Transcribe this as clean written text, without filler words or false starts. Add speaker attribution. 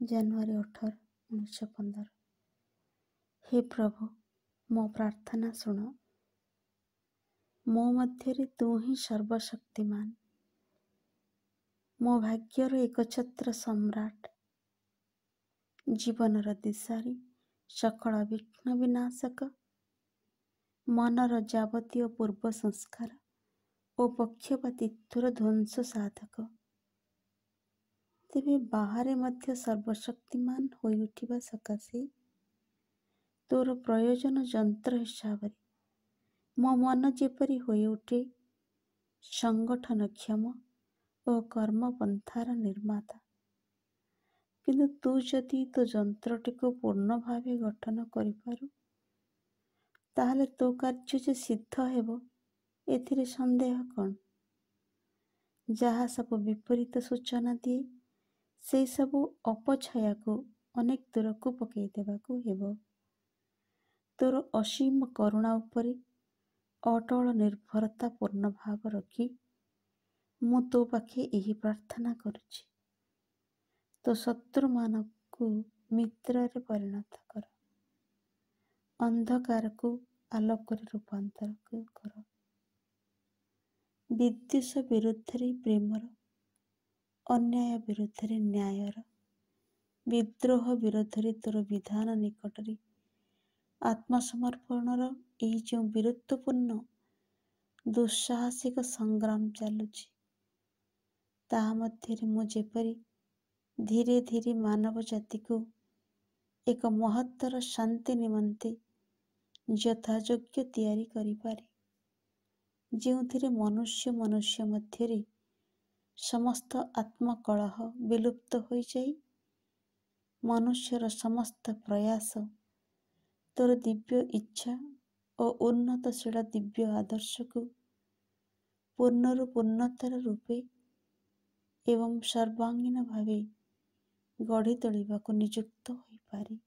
Speaker 1: ଜାନୁଆରୀ 18, 1915। हे प्रभु, ମୋ ପ୍ରାର୍ଥନା ଶୁଣ। ମୋ ମଧ୍ୟରେ ତୁ ହିଁ ସର୍ବଶକ୍ତିମାନ, ମୋ ଭାଗ୍ୟର ଏକଛତ୍ର ସମ୍ରାଟ, ଜୀବନର ଦିଶାରୀ, ସକଳ ବିଘ୍ନ ବିନାଶକ, ମନର ଯାବତୀୟ ପୂର୍ବ ସଂସ୍କାର ଓ ପକ୍ଷପାତିତ୍ୱର ଧ୍ୱଂସ ସାଧକ। ତେବେ ବାହାରେ ମଧ୍ୟ ସର୍ବଶକ୍ତିମାନ ହୋଇ ଉଠିବା ସକାଶେ ତୋର ପ୍ରୟୋଜନ ଯନ୍ତ୍ର ହିସାବରେ ମୋ ମନ ଯେପରି ହୋଇ ଉଠେ ସଂଗଠନକ୍ଷମ ଓ କର୍ମପନ୍ଥାର ନିର୍ମାତା। କିନ୍ତୁ ତୁ ଯଦି ତୋ ଯନ୍ତ୍ରଟିକୁ ପୂର୍ଣ୍ଣ ଭାବେ ଗଠନ କରିପାରୁ, ତାହେଲେ ତୋ କାର୍ଯ୍ୟ ଯେ ସିଦ୍ଧ ହେବ ଏଥିରେ ସନ୍ଦେହ କ'ଣ? ଯାହା ସବୁ ବିପରୀତ ସୂଚନା ଦିଏ, ସେହି ସବୁ ଅପଛାୟାକୁ ଅନେକ ଦୂରକୁ ପକାଇ ଦେବାକୁ ହେବ। ତୋର ଅସୀମ କରୁଣା ଉପରେ ଅଟଳ ନିର୍ଭରତା ପୂର୍ଣ୍ଣ ଭାବ ରଖି ମୁଁ ତୋ ପାଖେ ଏହି ପ୍ରାର୍ଥନା କରୁଛି। ତୋ ଶତ୍ରୁମାନଙ୍କୁ ମିତ୍ରରେ ପରିଣତ କର, ଅନ୍ଧକାରକୁ ଆଲୋକରେ ରୂପାନ୍ତର କର। ବିଦ୍ୱେଷ ବିରୁଦ୍ଧରେ ପ୍ରେମର, ଅନ୍ୟାୟ ବିରୁଦ୍ଧରେ ନ୍ୟାୟର, ବିଦ୍ରୋହ ବିରୋଧରେ ତୋର ବିଧାନ ନିକଟରେ ଆତ୍ମସମର୍ପଣର ଏହି ଯେଉଁ ବୀରତ୍ୱପୂର୍ଣ୍ଣ ଦୁଃସାହସିକ ସଂଗ୍ରାମ ଚାଲୁଛି, ତାହା ମଧ୍ୟରେ ମୁଁ ଯେପରି ଧୀରେ ଧୀରେ ମାନବ ଜାତିକୁ ଏକ ମହତ୍ତର ଶାନ୍ତି ନିମନ୍ତେ ଯଥାଯୋଗ୍ୟ ତିଆରି କରିପାରେ, ଯେଉଁଥିରେ ମନୁଷ୍ୟ ମଧ୍ୟରେ ସମସ୍ତ ଆତ୍ମକଳହ ବିଲୁପ୍ତ ହୋଇଯାଇ ମନୁଷ୍ୟର ସମସ୍ତ ପ୍ରୟାସ ତୋର ଦିବ୍ୟ ଇଚ୍ଛା ଓ ଉନ୍ନତଶୀଳ ଦିବ୍ୟ ଆଦର୍ଶକୁ ପୂର୍ଣ୍ଣରୁ ପୂର୍ଣ୍ଣତର ରୂପେ ଏବଂ ସର୍ବାଙ୍ଗୀନ ଭାବେ ଗଢ଼ି ତୋଳିବାକୁ ନିଯୁକ୍ତ ହୋଇପାରେ।